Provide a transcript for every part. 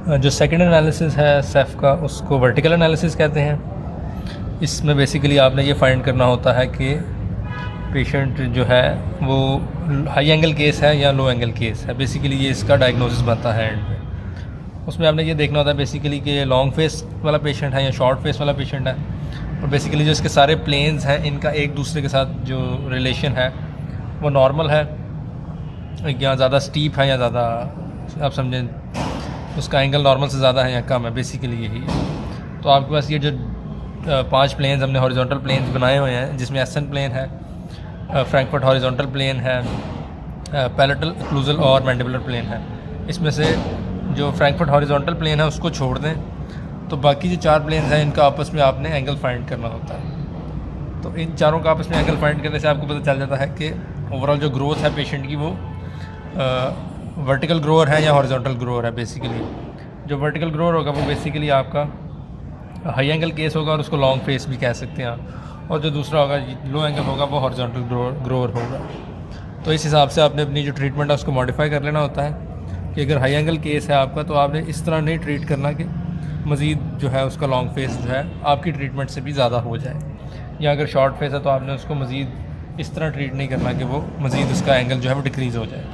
जो second analysis है safe का, उसको वर्टिकल एनालिसिस कहते हैं। इसमें बेसिकली आपने ये फाइंड करना होता है कि पेशेंट जो है वो हाई एंगल केस है या लो एंगल केस है। बेसिकली ये इसका डायग्नोसिस बनता है एंड में। उसमें आपने ये देखना होता है बेसिकली कि लॉन्ग फेस वाला पेशेंट है या शॉर्ट फेस वाला पेशेंट है, और बेसिकली जो इसके सारे प्लेन्स हैं इनका एक दूसरे के साथ जो रिलेशन है वो नॉर्मल है या ज़्यादा स्टीप है या ज़्यादा, आप समझें उसका एंगल नॉर्मल से ज़्यादा है या कम है। बेसिकली यही है। तो आपके पास ये जो 5 प्लेन्स हमने हॉरिजॉन्टल प्लेन्स बनाए हुए हैं, जिसमें एसन प्लेन है, फ्रैंकफर्ट हॉरिजॉन्टल प्लेन है, पैलेटल ओक्लूजल और मैंडिबुलर प्लेन है। इसमें से जो फ्रैंकफर्ट हॉरिजॉन्टल प्लेन है उसको छोड़ दें तो बाकी जो 4 प्लेन्स हैं इनका आपस में आपने एंगल फाइंड करना होता है। तो इन चारों का आपस में एंगल फाइंड करने से आपको पता चल जाता है कि ओवरऑल जो ग्रोथ है पेशेंट की वो वर्टिकल ग्रोअर है या हॉरिजॉन्टल ग्रोअर है। बेसिकली जो वर्टिकल ग्रोअर होगा वो बेसिकली आपका हाई एंगल केस होगा और उसको लॉन्ग फेस भी कह सकते हैं आप, और जो दूसरा होगा लो एंगल होगा वो हॉरिजॉन्टल ग्रोअर होगा। तो इस हिसाब से आपने अपनी जो ट्रीटमेंट है उसको मॉडिफाई कर लेना होता है कि अगर हाई एंगल केस है आपका तो आपने इस तरह नहीं ट्रीट करना कि मज़ीद जो है उसका लॉन्ग फेस जो है आपकी ट्रीटमेंट से भी ज़्यादा हो जाए, या अगर शॉर्ट फेस है तो आपने उसको मज़ीद इस तरह ट्रीट नहीं करना कि वो मज़ीद उसका एंगल जो है वो डिक्रीज़ हो जाए।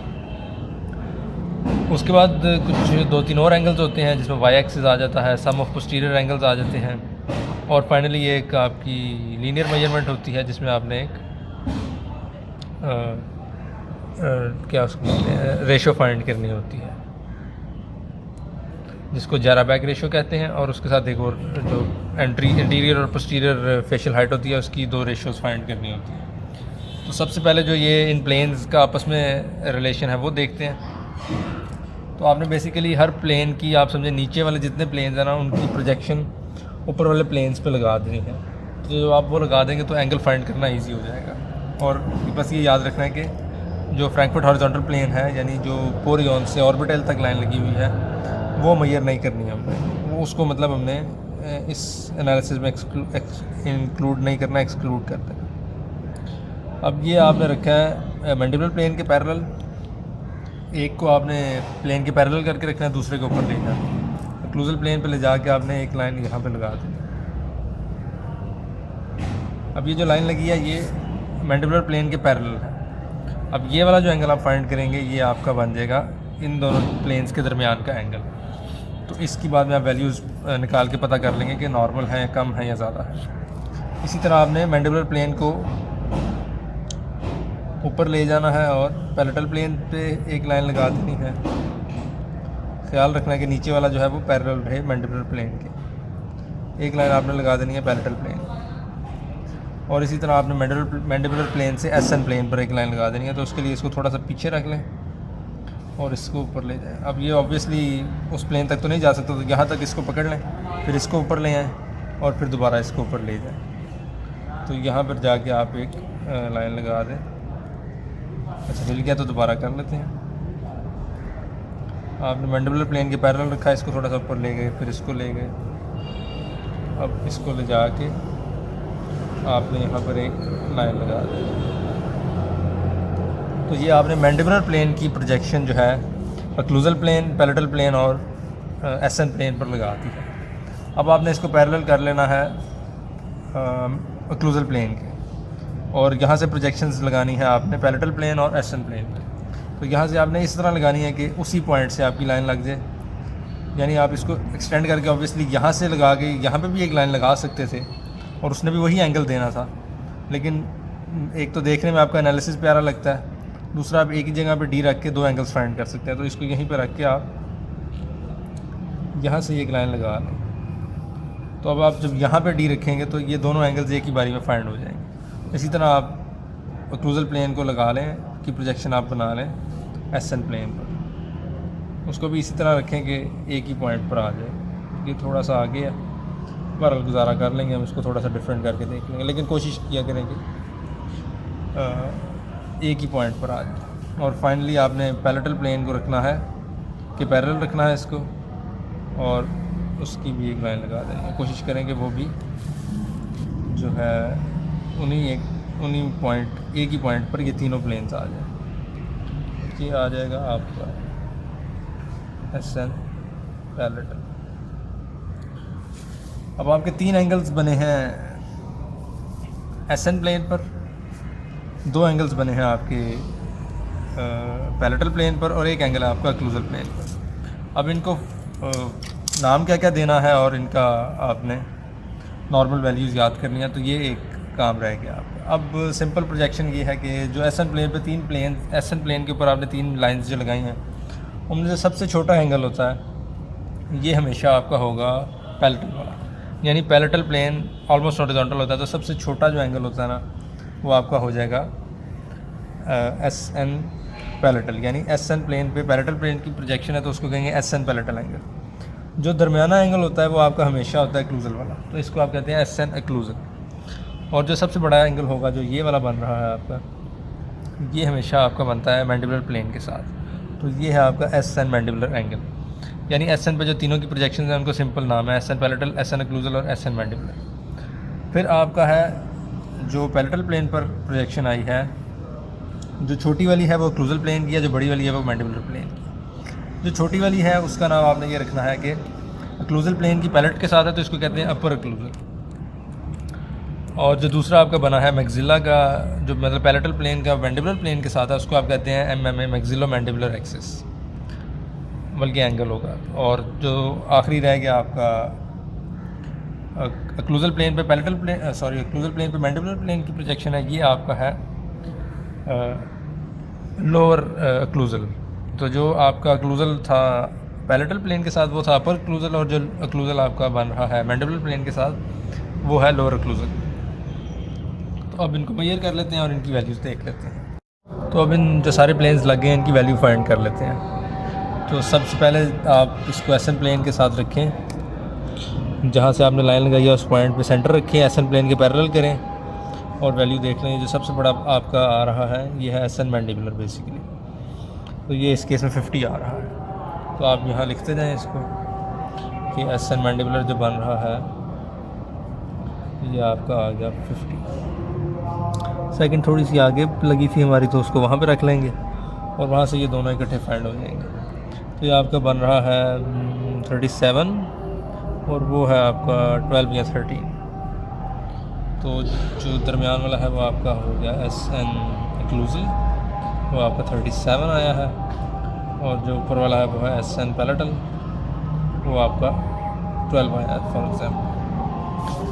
उसके बाद कुछ 2-3 और एंगल्स होते हैं जिसमें वाई एक्सिस आ जाता है, सम ऑफ पोस्टीरियर एंगल्स आ जाते हैं, और फाइनली एक आपकी लीनियर मेजरमेंट होती है जिसमें आपने एक क्या उसको कहते हैं रेशो फाइंड करनी होती है जिसको जैराबैक रेशो कहते हैं, और उसके साथ एक और जो इंटीरियर और पोस्टीरियर फेशियल हाइट होती है उसकी 2 रेशोज़ फाइंड करनी होती है। तो सबसे पहले जो ये इन प्लेन्स का आपस में रिलेशन है वो देखते हैं। तो आपने बेसिकली हर प्लेन की, आप समझे नीचे वाले जितने प्लेन्स हैं ना उनकी प्रोजेक्शन ऊपर वाले प्लेन्स पे लगा देनी है। तो जब आप वो लगा देंगे तो एंगल फाइंड करना इजी हो जाएगा। और बस ये याद रखना है कि जो फ्रैंकफर्ट हॉरिजॉन्टल प्लेन है यानी जो पोरियन से ऑर्बिटल तक लाइन लगी हुई है वो मेजर नहीं करनी है हमने, वो उसको मतलब हमने इस एनालिसिस में इंक्लूड नहीं करना, एक्सक्लूड कर देना। अब ये आपने रखा है मैंडिबुलर प्लेन के पैरेलल, एक को आपने प्लेन के पैरेलल करके रखना है, दूसरे के ऊपर ले जाना। ओक्लूजल प्लेन पे ले जाके आपने एक लाइन यहाँ पे लगा दी। अब ये जो लाइन लगी है ये मैंडिबुलर प्लेन के पैरेलल है। अब ये वाला जो एंगल आप फाइंड करेंगे ये आपका बन जाएगा इन दोनों प्लेन्स के दरमियान का एंगल। तो इसकी बाद में आप वैल्यूज़ निकाल के पता कर लेंगे कि नॉर्मल है, कम है या ज़्यादा है। इसी तरह आपने मैंडिबुलर प्लेन को ऊपर ले जाना है और पैलेटल प्लेन पे एक लाइन लगा देनी है। ख्याल रखना है कि नीचे वाला जो है वो पैरेलल रहे मैंडिबुलर प्लेन के। एक लाइन आपने लगा देनी है पैलेटल प्लेन, और इसी तरह आपने मैंडिबुलर प्लेन से एसन प्लेन पर एक लाइन लगा देनी है। तो उसके लिए इसको थोड़ा सा पीछे रख लें और इसको ऊपर ले जाएं। अब ये ऑब्वियसली उस प्लेन तक तो नहीं जा सकता, तो यहाँ तक इसको पकड़ लें, फिर इसको ऊपर ले आएँ और फिर दोबारा इसको ऊपर ले जाएं। तो यहाँ पर जाके आप एक लाइन लगा दें। अच्छा मिल गया तो दोबारा कर लेते हैं। आपने मैंडिबुलर प्लेन के पैरेलल रखा है, इसको थोड़ा सा ऊपर ले गए, फिर इसको ले गए। अब इसको ले जाके आपने यहाँ पर एक लाइन लगा दी। तो ये आपने मैंडिबुलर प्लेन की प्रोजेक्शन जो है ओक्लूजल प्लेन, पैलेटल प्लेन और एसन प्लेन पर लगा दी है। अब आपने इसको पैरेलल कर लेना है ओक्लूजल प्लेन के, और यहाँ से प्रोजेक्शंस लगानी है आपने पैलेटल प्लेन और एसन प्लेन पे। तो यहाँ से आपने इस तरह लगानी है कि उसी पॉइंट से आपकी लाइन लग जाए, यानी आप इसको एक्सटेंड करके ऑब्वियसली यहाँ से लगा के यहाँ पे भी एक लाइन लगा सकते थे और उसने भी वही एंगल देना था, लेकिन एक तो देखने में आपका एनालिसिस प्यारा लगता है, दूसरा आप एक ही जगह पे डी रख के 2 एंगल्स फाइंड कर सकते हैं। तो इसको यहीं पे रख के आप यहाँ से एक लाइन लगा लें। तो अब आप जब यहाँ पे डी रखेंगे तो ये दोनों एंगल्स एक ही बारी में फाइंड हो जाएंगे। इसी तरह आप ओक्लूजल प्लेन को लगा लें कि प्रोजेक्शन आप बना लें एसन प्लेन पर, उसको भी इसी तरह रखें कि एक ही पॉइंट पर आ जाए। ये थोड़ा सा आगे है, बहरहाल गुजारा कर लेंगे, हम इसको थोड़ा सा डिफरेंट करके देख लेंगे, लेकिन कोशिश किया करेंगे एक ही पॉइंट पर आ जाए। और फाइनली आपने पैलेटल प्लेन को रखना है कि पैरेलल रखना है इसको, और उसकी भी एक लाइन लगा देंगे। कोशिश करेंगे वो भी जो है उन्हीं पॉइंट, एक ही पॉइंट पर ये तीनों प्लेन्स आ जाए। ये आ जाएगा आपका एसन पैलेटल। अब आपके 3 एंगल्स बने हैं एसएन प्लेन पर, 2 एंगल्स बने हैं आपके पैलेटल प्लेन पर और 1 एंगल है आपका ओक्लूजल प्लेन पर। अब इनको नाम क्या क्या देना है और इनका आपने नॉर्मल वैल्यूज़ याद करनी है, तो ये एक काम रह गया आपका। अब सिंपल प्रोजेक्शन ये है कि जो एसएन प्लेन पे 3 प्लेन, एसएन प्लेन के ऊपर आपने 3 लाइंस जो लगाई हैं, उनमें से सबसे छोटा एंगल होता है ये हमेशा आपका होगा पैलेटल वाला, यानी पैलेटल प्लेन ऑलमोस्ट हॉरिजॉन्टल होता है, तो सबसे छोटा जो एंगल होता है ना वो आपका हो जाएगा एसएन पैलेटल, यानी एसएन प्लेन पे पैलेटल प्लेन की प्रोजेक्शन है तो उसको कहेंगे एसएन पैलेटल एंगल। जो दरमियाना एंगल होता है वो आपका हमेशा होता है ओक्लूजल वाला, तो इसको आप कहते हैं एसएन ओक्लूजल। और जो सबसे बड़ा एंगल होगा जो ये वाला बन रहा है आपका, ये हमेशा आपका बनता है मैंडिबुलर प्लेन के साथ, तो ये है आपका एसएन मैंडिबुलर एंगल। यानी एसएन पे जो तीनों की प्रोजेक्शन हैं उनको सिंपल नाम है एसएन पैलेटल, एसएन ओक्लूजल और एसएन मैंडिबुलर। फिर आपका है जो पैलेटल प्लेन पर प्रोजेक्शन आई है, जो छोटी वाली है वो ओक्लूजल प्लेन की है, जो बड़ी वाली है वो मैंडिबुलर प्लेन की। जो छोटी वाली है उसका नाम आपने ये रखना है कि ओक्लूजल प्लेन की पैलेट के साथ है तो इसको कहते हैं अपर ओक्लूजल। और जो दूसरा आपका बना है मैक्सिला का, जो मतलब पैलेटल प्लेन का मैंडिबुलर प्लेन के साथ है, उसको आप कहते हैं एमएमए, मैक्सिलो मैंडिबुलर एक्सिस, बल्कि एंगल होगा। और जो आखिरी रह गया आपका ओक्लूजल प्लेन पे palatal plane, sorry occlusal plane पे मैंडिबुलर प्लेन की प्रोजेक्शन है, ये आपका है लोअर ओक्लूजल। तो जो आपका ओक्लूजल था पैलेटल प्लेन के साथ वो था अपर ओक्लूजल, और जो ओक्लूजल आपका बन रहा है मैंडिबुलर प्लेन के साथ वो है लोअर ओक्लूजल। तो अब इनको मेजर कर लेते हैं और इनकी वैल्यूज़ देख लेते हैं। तो अब इन जो सारे प्लेन्स लगे हैं इनकी वैल्यू फाइंड कर लेते हैं। तो सबसे पहले आप इसको एसएन प्लेन के साथ रखें, जहाँ से आपने लाइन लगाई है उस पॉइंट पे सेंटर रखें, एसएन प्लेन के पैरेलल करें और वैल्यू देख लें। जो सबसे बड़ा आपका आ रहा है ये है एसएन मैंडिबुलर बेसिकली, तो ये इस केस में 50 आ रहा है। तो आप यहाँ लिखते जाएँ इसको कि एसएन मैंडिबुलर जो बन रहा है ये आपका आ गया 50। सेकंड थोड़ी सी आगे लगी थी हमारी तो उसको वहाँ पे रख लेंगे और वहाँ से ये दोनों इकट्ठे फाइंड हो जाएंगे। तो ये आपका बन रहा है 37 और वो है आपका 12 या 13। तो जो दरमियान वाला है वो आपका हो गया एसएन ओक्लूजल, वो आपका 37 आया है। और जो ऊपर वाला है वो है एसएन पैलेटल, वो आपका 12 आया है फॉर एग्जाम्पल।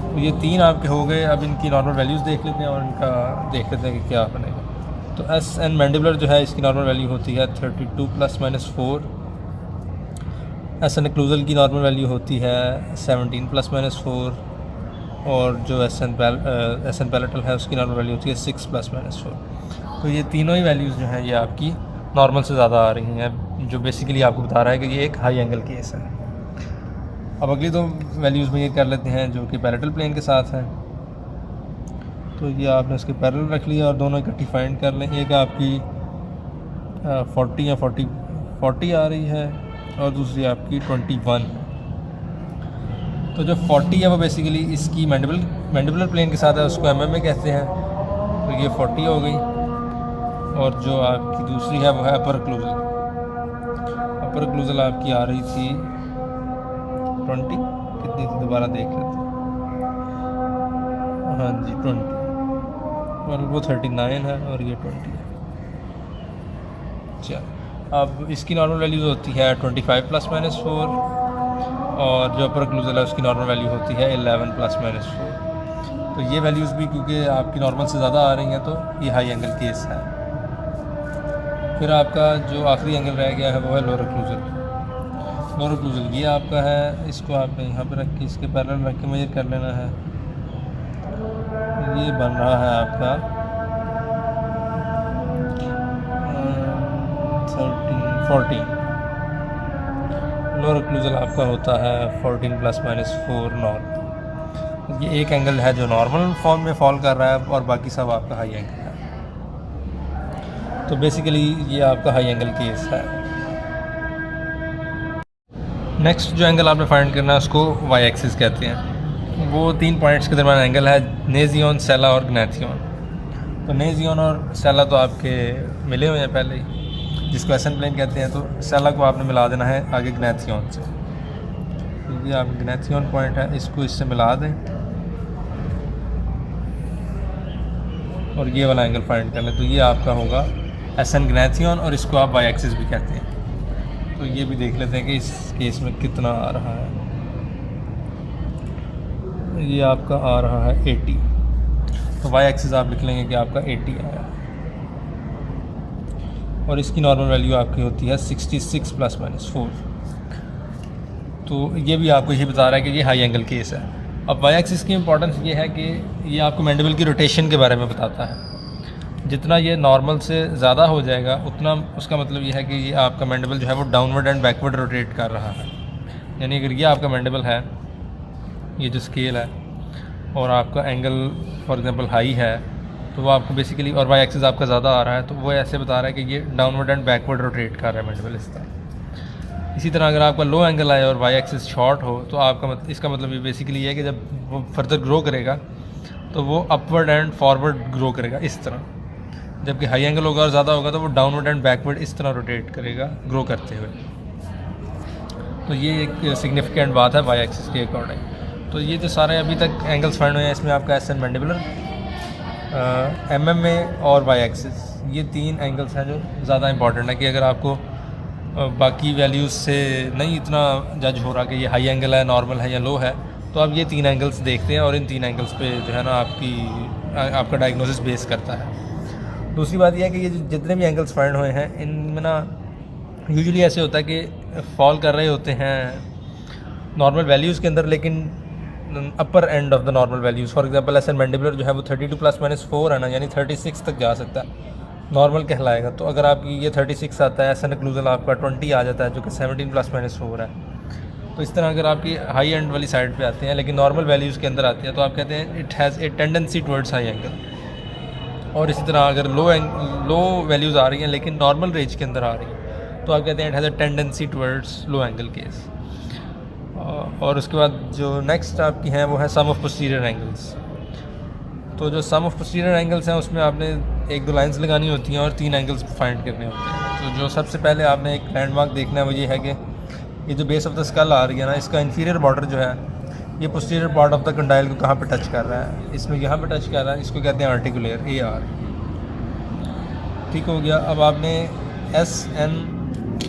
तो ये 3 आपके हो गए। अब इनकी नॉर्मल वैल्यूज़ देख लेते हैं और इनका देख लेते हैं कि क्या बनेगा। तो एसएन मैंडिबुलर जो है इसकी नॉर्मल वैल्यू होती है 32 ± 4। एसएन ओक्लूजल की नॉर्मल वैल्यू होती है 17 ± 4। और जो एसएन पैलेटल है उसकी नॉर्मल वैल्यू होती है 6 ± 4। तो ये तीनों ही वैल्यूज़ जो हैं ये आपकी नॉर्मल से ज़्यादा आ रही हैं, जो बेसिकली आपको बता रहा है कि ये एक हाई एंगल केस है। अब अगली 2 वैल्यूज़ में ये कर लेते हैं जो कि पैरेलल प्लेन के साथ हैं। तो ये आपने उसके पैरेलल रख लिया और दोनों इकट्ठी फाइंड कर लें। एक आपकी 40 या 40 आ रही है और दूसरी आपकी 21। तो जो 40 है वो बेसिकली इसकी मैंडिबुलर प्लेन के साथ है, उसको एमएमए कहते हैं। तो ये 40 हो गई। और जो आपकी दूसरी है वो है अपर ओक्लूजल। अपर ओक्लूजल आपकी आ रही थी 20, कितनी थी दोबारा देख लेते हैं। हाँ जी 20, और वो 39 है और ये 20 है। अच्छा, अब इसकी नॉर्मल वैल्यू होती है 25 ± 4 और जो अपर ओक्लूजल है उसकी नॉर्मल वैल्यू होती है 11 ± 4। तो ये वैल्यूज़ भी क्योंकि आपकी नॉर्मल से ज़्यादा आ रही हैं तो ये हाई एंगल केस है। फिर आपका जो आखिरी एंगल रह गया है वो है लोअर ओक्लूजल। लोअर ओक्लूजल ये आपका है, इसको आपने यहाँ पे रख के इसके पैरेलल रख के मेजर कर लेना है। ये बन रहा है आपका 14। लोअर ओक्लूजल आपका होता है 14 ± 4 नॉर्मल। ये एक एंगल है जो नॉर्मल फॉर्म में फॉल कर रहा है और बाकी सब आपका हाई एंगल है। तो बेसिकली ये आपका हाई एंगल केस है। नेक्स्ट जो एंगल आपने फाइंड करना है उसको वाई एक्सिस कहते हैं। वो 3 पॉइंट्स के दरमियान एंगल है, नेजियन, सेला और ग्नैथियन। तो नेजियन और सेला तो आपके मिले हुए हैं पहले ही, जिसको एसएन प्लेन कहते हैं। तो सेला को आपने मिला देना है आगे ग्नैथियन से। तो ये आप ग्नेथियन पॉइंट है, इसको इससे मिला दें और ये वाला एंगल फाइंड कर लें। तो ये आपका होगा एसन ग्नेथियन, और इसको आप वाई एक्सिस भी कहते हैं। तो ये भी देख लेते हैं कि इस केस में कितना आ रहा है। ये आपका आ रहा है 80, तो वाई एक्सिस आप लिख लेंगे कि आपका 80 आया, और इसकी नॉर्मल वैल्यू आपकी होती है 66 ± 4। तो ये भी आपको ये बता रहा है कि ये हाई एंगल केस है। अब वाई एक्सिस की इंपॉर्टेंस ये है कि ये आपको मैंडिबल की रोटेशन के बारे में बताता है। जितना ये नॉर्मल से ज़्यादा हो जाएगा उतना उसका मतलब ये है कि ये आपका मैंडिबल जो है वो डाउनवर्ड एंड बैकवर्ड रोटेट कर रहा है। यानी अगर ये आपका मैंडिबल है, ये जो स्केल है, और आपका एंगल फॉर एग्जांपल हाई है, तो वो आपको बेसिकली, और वाई एक्सिस आपका ज़्यादा आ रहा है, तो वो ऐसे बता रहा है कि ये डाउनवर्ड एंड बैकवर्ड रोटेट कर रहा है मैंडिबल इस तरह। इसी तरह अगर आपका लो एंगल आए और वाई एक्सिस शॉर्ट हो, तो आपका इसका मतलब ये बेसिकली ये है कि जब वो फर्दर ग्रो करेगा तो वो अपवर्ड एंड फॉरवर्ड ग्रो करेगा इस तरह, जबकि हाई एंगल होगा और ज़्यादा होगा तो वो डाउनवर्ड एंड बैकवर्ड इस तरह रोटेट करेगा ग्रो करते हुए। तो ये एक सिग्निफिकेंट बात है वाई एक्सिस के अकॉर्डिंग। तो ये जो सारे अभी तक एंगल्स फाइंड हुए हैं, इसमें आपका एस एन मैंडिबुलर, MMA और वाई एक्सिस, ये 3 एंगल्स हैं जो ज़्यादा इंपॉर्टेंट है। कि अगर आपको बाकी वैल्यूज़ से नहीं इतना जज हो रहा कि ये हाई एंगल है, नॉर्मल है या लो है, तो आप ये 3 एंगल्स देखते हैं और इन 3 एंगल्स पे जो है ना आपका डायग्नोसिस बेस करता है। दूसरी बात यह है कि ये जितने भी एंगल्स फाइंड हुए हैं इनमें ना यूजुअली ऐसे होता है कि फॉल कर रहे होते हैं नॉर्मल वैल्यूज़ के अंदर, लेकिन upper end of the normal values. For example S N mandibular जो है वो 32 ± 4 है ना, यानी 36 तक जा सकता है, नॉर्मल कहलाएगा। तो अगर आपकी ये 36 आता है, एस एन ओक्लूजल आपका 20 आ जाता है, जो कि 17 ± 4 है। तो इस तरह अगर आपकी हाई एंड वाली साइड पे आते हैं लेकिन नॉर्मल वैल्यूज़ के अंदर आती है, तो आप कहते हैं it has a tendency towards high angle. और इसी तरह अगर लो वैल्यूज़ आ रही हैं लेकिन नॉर्मल रेंज के अंदर आ रही हैं, तो आप कहते हैं it has a tendency towards low angle case. और उसके बाद जो नेक्स्ट आपकी हैं वो है सम ऑफ पोस्टीरियर एंगल्स। तो जो सम ऑफ पोस्टीरियर एंगल्स हैं उसमें आपने 1-2 लाइंस लगानी होती हैं और 3 एंगल्स फाइंड करने होते हैं। तो जो सबसे पहले आपने एक लैंडमार्क देखना है वो ये है कि ये जो बेस ऑफ द स्कल आ रही है ना, इसका इंफीरियर बॉर्डर जो है ये posterior part of the condyle को कहाँ पे टच कर रहा है, इसमें यहाँ पे टच कर रहा है, इसको कहते हैं आर्टिकुलर AR। ठीक हो गया। अब आपने SN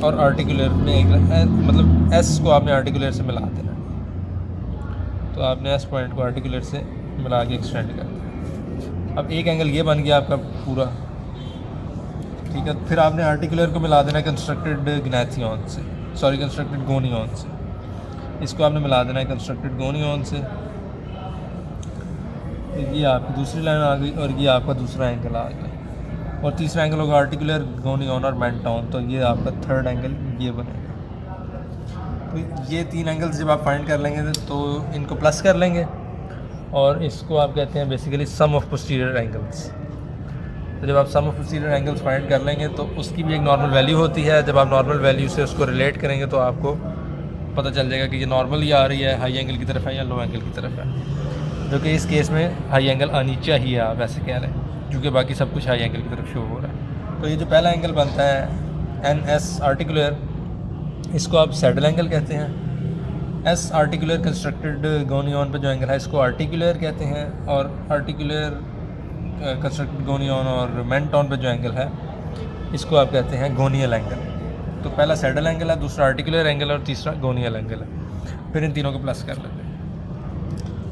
और आर्टिकुलर में मतलब S को आपने आर्टिकुलर से मिला देना। तो आपने S पॉइंट को आर्टिकुलर से मिला के एक्सटेंड कर दिया। अब एक एंगल ये बन गया आपका पूरा, ठीक है। फिर आपने आर्टिकुलर को मिला देना कंस्ट्रक्टेड ग्नेथियन से, सॉरी कंस्ट्रक्टेड गोनियन से। इसको आपने मिला देना है कंस्ट्रक्टेड गोनियन से। तो ये आपकी दूसरी लाइन आ गई और ये आपका दूसरा एंगल आ गया, और तीसरा एंगल होगा आर्टिकुलर गोनियन और मेंटोन। तो ये आपका थर्ड एंगल ये बनेगा। तो ये 3 एंगल्स जब आप फाइंड कर लेंगे तो इनको प्लस कर लेंगे, और इसको आप कहते हैं basically sum of posterior angles. तो जब आप sum of posterior angles find कर लेंगे तो उसकी भी एक नॉर्मल वैल्यू होती है। जब आप नॉर्मल वैल्यू से उसको रिलेट करेंगे तो आपको पता चल जाएगा कि ये नॉर्मल ही आ रही है, हाई एंगल की तरफ है या लो एंगल की तरफ है, जो कि इस केस में हाई एंगल आनी चाहिए, आप ऐसे कह रहे हैं, क्योंकि बाकी सब कुछ हाई एंगल की तरफ शो हो रहा है। तो ये जो पहला एंगल बनता है NS आर्टिकुलर, इसको आप सैडल एंगल कहते हैं। S आर्टिकुलर कंस्ट्रक्टेड गोनियन पे जो एंगल है इसको आर्टिकुलर कहते हैं, और आर्टिकुलर कंस्ट्रक्टेड गोनियन और मेंटोन पे जो एंगल है इसको आप कहते हैं गोनियल एंगल। तो पहला सैडल एंगल है, दूसरा आर्टिकुलर एंगल है और तीसरा गोनियल एंगल है। फिर इन तीनों को प्लस कर लेते हैं।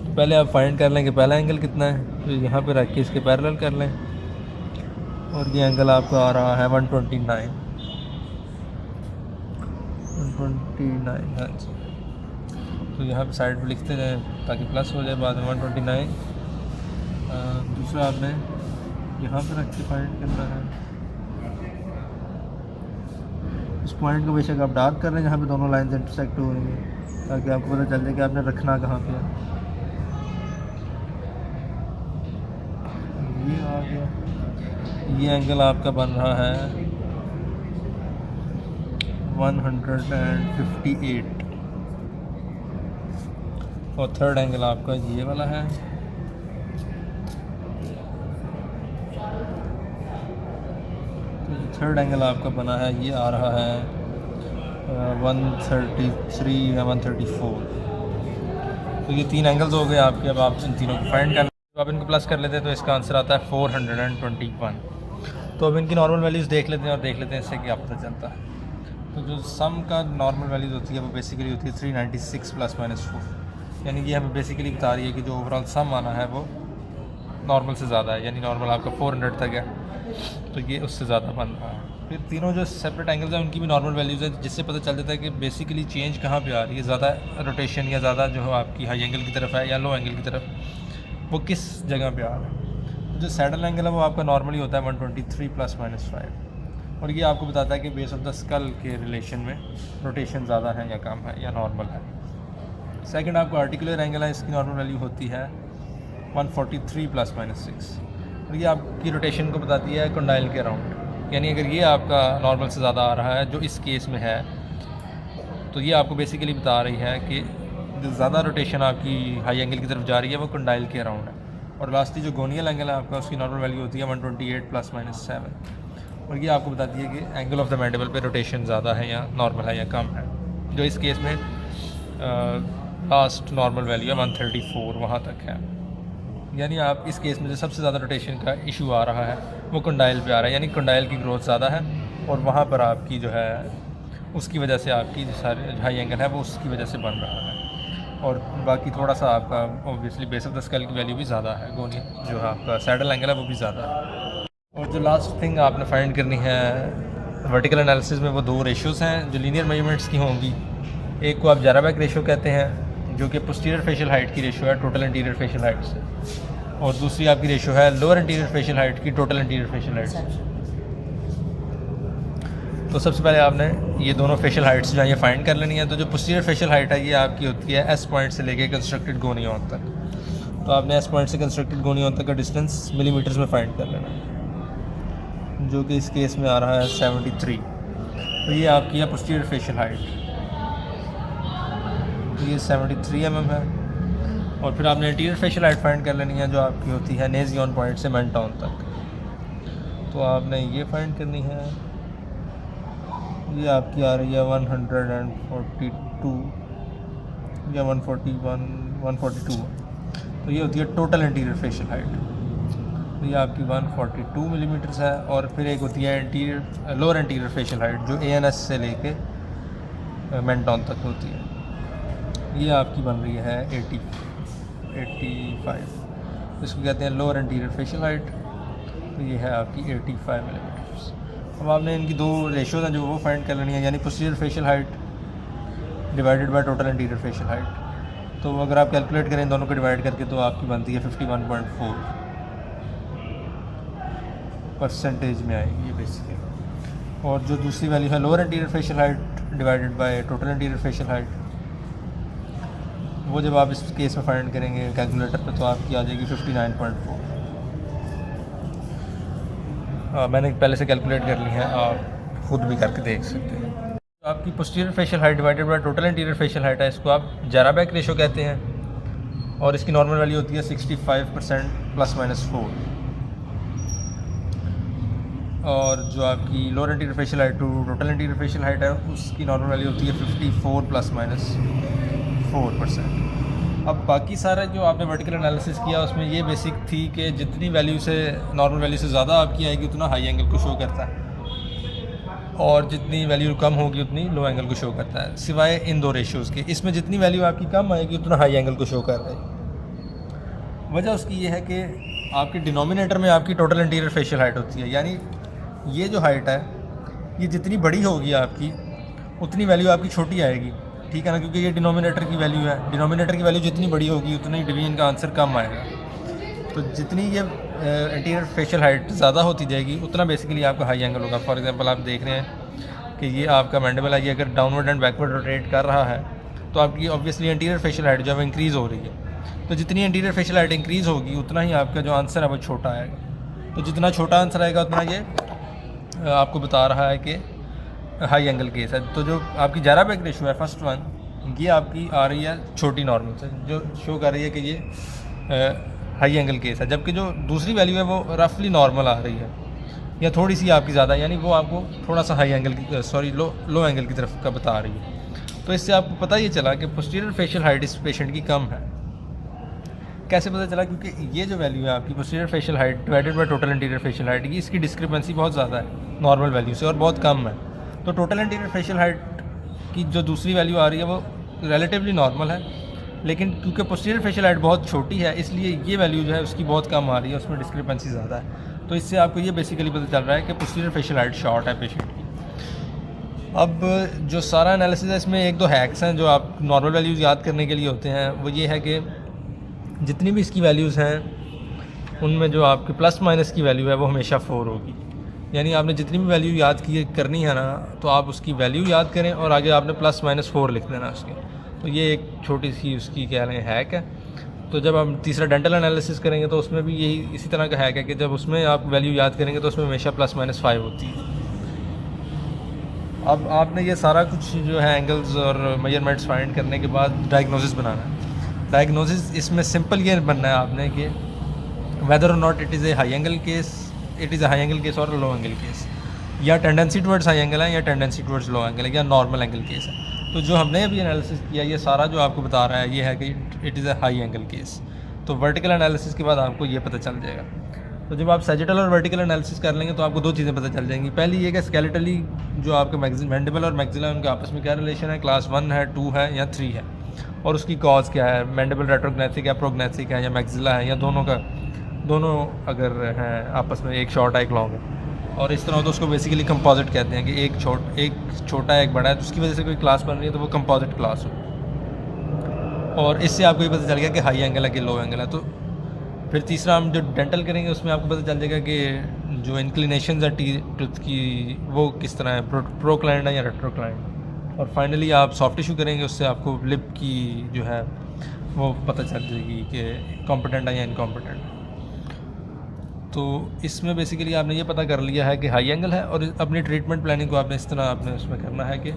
तो पहले आप फाइंड कर लें कि पहला एंगल कितना है, तो यहाँ पे रख के इसके पैरेलल कर लें, और ये एंगल आपका आ रहा है 129। हाँ जी। तो यहाँ पे साइड पे लिखते जाएँ ताकि प्लस हो जाए बाद में 129। दूसरा आपने यहाँ पे रख के फाइंड करना है। इस पॉइंट को बेशक आप डार्क कर रहे हैं जहाँ पे दोनों लाइंस इंटरसेक्ट हो रही हैं, ताकि आपको पता चल जाए कि आपने रखना कहाँ पे है। ये आ गया। ये एंगल आपका बन रहा है 158, और थर्ड एंगल आपका ये वाला है। तो थर्ड एंगल आपका बना है, ये आ रहा है 133 या 134। तो ये 3 एंगल्स हो गए आपके। अब आप इन तीनों को फाइंड कर लेते, आप इनको प्लस कर लेते हैं तो इसका आंसर आता है 421। तो अब इनकी नॉर्मल वैल्यूज़ देख लेते हैं और देख लेते हैं इससे क्या पता चलता है। तो जो सम का नॉर्मल वैल्यूज़ होती है वो बेसिकली होती है 396 ± 4, यानी कि हमें बेसिकली बता रही है कि जो ओवरऑल सम आना है वो नॉर्मल से ज़्यादा है, यानी नॉर्मल आपका 400 तक है, तो ये उससे ज़्यादा बन रहा है। फिर तीनों जो सेपरेट एंगल्स हैं उनकी भी नॉर्मल वैल्यूज़ है, जिससे पता चल जाता है कि बेसिकली चेंज कहाँ पे आ रही है, ज़्यादा रोटेशन या ज़्यादा जो है आपकी हाई एंगल की तरफ है या लो एंगल की तरफ, वो किस जगह पे आ रहा है। तो जो सैडल एंगल है वो आपका नॉर्मली होता है 123 ± 5, और ये आपको बताता है कि बेस ऑफ द स्कल के रिलेशन में रोटेशन ज़्यादा है या कम है या नॉर्मल है। सेकंड आपको आर्टिकुलर एंगल है, इसकी नॉर्मल वैल्यू होती है 143 ± 6, और ये आपकी रोटेशन को बताती है कंडाइल के अराउंड, यानी अगर ये आपका नॉर्मल से ज़्यादा आ रहा है जो इस केस में है, तो ये आपको बेसिकली बता रही है कि जो ज़्यादा रोटेशन आपकी हाई एंगल की तरफ जा रही है वो कंडाइल के अराउंड है। और लास्टली जो गोनियल एंगल है आपका, उसकी नॉर्मल वैल्यू होती है 128 ± 7, और ये आपको बताती है कि एंगल ऑफ द मैंडिबल पे रोटेशन ज़्यादा है या नॉर्मल है या कम है, जो इस केस में लास्ट नॉर्मल वैल्यू है 134 वहाँ तक है। यानी आप इस केस में जो सबसे ज़्यादा रोटेशन का इशू आ रहा है वो कंडाइल पे आ रहा है, यानी कंडाइल की ग्रोथ ज़्यादा है, और वहाँ पर आपकी जो है उसकी वजह से आपकी जो सारे हाई एंगल है वो उसकी वजह से बन रहा है। और बाकी थोड़ा सा आपका obviously base of the skull की वैल्यू भी ज़्यादा है, गोनी जो है आपका सैडल एंगल है वो भी ज़्यादा है। और जो लास्ट थिंग आपने फाइंड करनी है वर्टिकल एनालिसिस में, वो 2 रेशियोज़ हैं जो लीनियर मेजरमेंट्स की होंगी। एक को आप ज़ाराबैक रेशियो कहते हैं, जो कि पोस्टीरियर फेशियल हाइट की रेशियो है टोटल इंटीरियर फेशियल हाइट से, और दूसरी आपकी रेशियो है लोअर इंटीरियर फेशियल हाइट की टोटल इंटीरियर फेशियल हाइट से। तो सबसे पहले आपने ये दोनों फेशियल हाइट्स जो है ये फाइंड कर लेनी है। तो जो पोस्टीरियर फेशियल हाइट है ये आपकी होती है एस पॉइंट से लेके कंस्ट्रक्टेड गोनियन तक। तो आपने एस पॉइंट से कंस्ट्रक्टेड गोनियन तक का डिस्टेंस मिलीमीटर्स में फाइंड कर लेना है, जो कि इस केस में आ रहा है 73। तो ये आपकी है पोस्टीरियर फेशियल हाइट, ये 73 mm है। और फिर आपने इंटीरियर फेशियल हाइट फाइंड कर लेनी है, जो आपकी होती है नेजियन पॉइंट से मेंटाउन तक। तो आपने ये फाइंड करनी है, ये आपकी आ रही है 142 या 141 142। तो ये होती है टोटल इंटीरियर फेशियल हाइट। तो ये आपकी 142 मिलीमीटर्स है। और फिर एक होती है interior lower anterior facial height, जो ANS से लेके मेंटाउन तक होती है। ये आपकी बन रही है 85, इसको कहते हैं लोअर इंटीरियर फेशियल हाइट। तो ये है आपकी 85 मिलीमीटर्स। अब आपने इनकी 2 रेशियोज़ हैं जो वो फाइंड कर लेनी है, यानी posterior facial height divided by total anterior facial height. तो अगर आप कैलकुलेट करें दोनों को डिवाइड करके तो आपकी बनती है 51.4% में आएगी ये बेसिकली। और जो दूसरी वैल्यू है lower anterior facial height divided by total anterior facial height, वो जब आप इस केस में फाइंड करेंगे कैलकुलेटर पे तो आपकी आ जाएगी 59.4। मैंने पहले से कैलकुलेट कर ली है, आप खुद भी करके देख सकते हैं। तो आपकी posterior facial height divided by total anterior facial height है, इसको आप ज़ाराबैक रेशियो कहते हैं, और इसकी नॉर्मल वैल्यू होती है 65% ±4। और जो आपकी lower anterior facial height to total anterior facial height है, उसकी नॉर्मल वैल्यू होती है 54 ±4%। अब बाकी सारा जो आपने वर्टिकल एनालिसिस किया उसमें ये बेसिक थी कि जितनी वैल्यू से नॉर्मल वैल्यू से ज़्यादा आपकी आएगी उतना हाई एंगल को शो करता है, और जितनी वैल्यू कम होगी उतनी लो एंगल को शो करता है, सिवाय इन 2 रेशियोज़ के। इसमें जितनी वैल्यू आपकी कम आएगी उतना हाई एंगल को शो कर रहा है। वजह उसकी ये है कि आपके डिनोमिनेटर में आपकी टोटल इंटीरियर फेशियल हाइट होती है, यानी ये जो हाइट है ये जितनी बड़ी होगी आपकी उतनी वैल्यू आपकी छोटी आएगी, ठीक है ना, क्योंकि ये डिनोमिनेटर की वैल्यू है। डिनोमिनेटर की वैल्यू जितनी बड़ी होगी उतनी डिवीजन का आंसर कम आएगा। तो जितनी ये इंटीरियर फेशियल हाइट ज़्यादा होती जाएगी उतना बेसिकली आपका हाई एंगल होगा। फॉर एग्जांपल आप देख रहे हैं कि ये आपका मैंडिबल है, ये अगर डाउनवर्ड एंड बैकवर्ड रोटेट कर रहा है तो आपकी ऑब्वियसली इंटीरियर फेशियल हाइट जो है इंक्रीज़ हो रही है। तो जितनी इंटीरियर फेशियल हाइट इंक्रीज़ होगी उतना ही आपका जो आंसर है वो छोटा आएगा। तो जितना छोटा आंसर आएगा उतना ये आपको बता रहा है कि हाई एंगल केस है। तो जो आपकी ज़ाराबैक रेशियो है फर्स्ट वन, ये आपकी आ रही है छोटी नॉर्मल से, जो शो कर रही है कि ये हाई एंगल केस है, जबकि जो दूसरी वैल्यू है वो रफली नॉर्मल आ रही है, या थोड़ी सी आपकी ज़्यादा, यानी वो आपको थोड़ा सा हाई एंगल की लो एंगल की तरफ का बता रही है। तो इससे आपको पता ये चला कि पोस्टीरियर फेशियल हाइट इस पेशेंट की कम है। कैसे पता चला? क्योंकि ये जो वैल्यू है आपकी posterior facial height divided by total anterior facial height की, इसकी डिस्क्रिपेंसी बहुत ज़्यादा है नॉर्मल वैल्यू से और बहुत कम है। तो टोटल एंटीरियर फेशियल हाइट की जो दूसरी वैल्यू आ रही है वो रिलेटिवली नॉर्मल है, लेकिन क्योंकि पोस्टीरियर फेशियल हाइट बहुत छोटी है इसलिए ये वैल्यू जो है उसकी बहुत कम आ रही है, उसमें डिस्क्रिपेंसी ज़्यादा है। तो इससे आपको ये बेसिकली पता चल रहा है कि पोस्टीरियर फेशियल हाइट शॉर्ट है पेशेंट की। अब जो सारा एनालिसिस है इसमें एक दो हैक्स हैं जो आप नॉर्मल वैल्यूज़ याद करने के लिए होते हैं। वो ये है कि जितनी भी इसकी वैल्यूज़ हैं उनमें जो आपकी प्लस माइनस की वैल्यू है वो हमेशा 4 होगी। यानी आपने जितनी भी वैल्यू याद करनी है ना, तो आप उसकी वैल्यू याद करें और आगे आपने प्लस माइनस 4 लिख देना उसके। तो ये एक छोटी सी उसकी कह रहे हैं हैक है। तो जब हम तीसरा डेंटल एनालिसिस करेंगे तो उसमें भी यही इसी तरह का हैक है कि जब उसमें आप वैल्यू याद करेंगे तो उसमें हमेशा प्लस माइनस 5 होती है। अब आपने ये सारा कुछ जो है एंगल्स और मेजरमेंट्स फाइंड करने के बाद डायग्नोसिस बनाना है। डायग्नोसिस इसमें सिंपल ये बनना है आपने कि वेदर और not it is a high angle case, it is a high angle case और लो एंगल केस, या टेंडेंसी टुवर्ड्स हाई एंगल है या टेंडेंसी टुवर्ड्स लो एंगल है या नॉर्मल एंगल केस है। तो जो हमने अभी एनालिसिस किया ये सारा जो आपको बता रहा है ये है कि it is a high angle case. तो वर्टिकल एनालिसिस के बाद आपको ये पता चल जाएगा। तो जब आप सैजिटल और वर्टिकल एनालिसिस कर लेंगे तो आपको दो चीज़ें पता चल जाएंगी। पहली ये कि स्केलेटली जो आपके मैंडिबल और मैक्सिला है उनके आपस में क्या रिलेशन है, क्लास 1 है, 2 है या 3 है, और उसकी कॉज क्या है, मैंडिबल रेट्रोग्नेथिक है, प्रोग्नेथिक है या मैक्सिला है, या दोनों अगर हैं आपस में, एक शॉर्ट है एक लॉन्ग है। और इस तरह हो तो उसको बेसिकली कंपोजिट कहते हैं कि एक छोटा है एक बड़ा है, तो उसकी वजह से कोई क्लास बन रही है तो वो कंपोजिट क्लास हो। और इससे आपको ये पता चल गया कि हाई एंगल है कि लो एंगल है। तो फिर तीसरा हम जो डेंटल करेंगे उसमें आपको पता चल जाएगा कि जो इंक्लिनेशन है टूथ की वो किस तरह है, प्रोक्लाइंड है या रेट्रोक्लाइंड। और फाइनली आप सॉफ्ट टिश्यू करेंगे, उससे आपको लिप की जो है वो पता चल जाएगी कि कॉम्पिटेंट है या इनकॉम्पिटेंट। तो इसमें बेसिकली आपने ये पता कर लिया है कि हाई एंगल है, और अपनी ट्रीटमेंट प्लानिंग को आपने इस तरह आपने उसमें करना है कि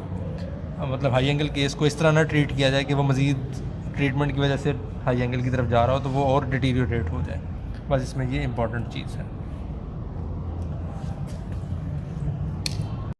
मतलब हाई एंगल केस को इस तरह ना ट्रीट किया जाए कि वो मज़ीद ट्रीटमेंट की वजह से हाई एंगल की तरफ जा रहा हो तो वो और डिटीरियोरेट हो जाए। बस इसमें ये इंपॉर्टेंट चीज़ है।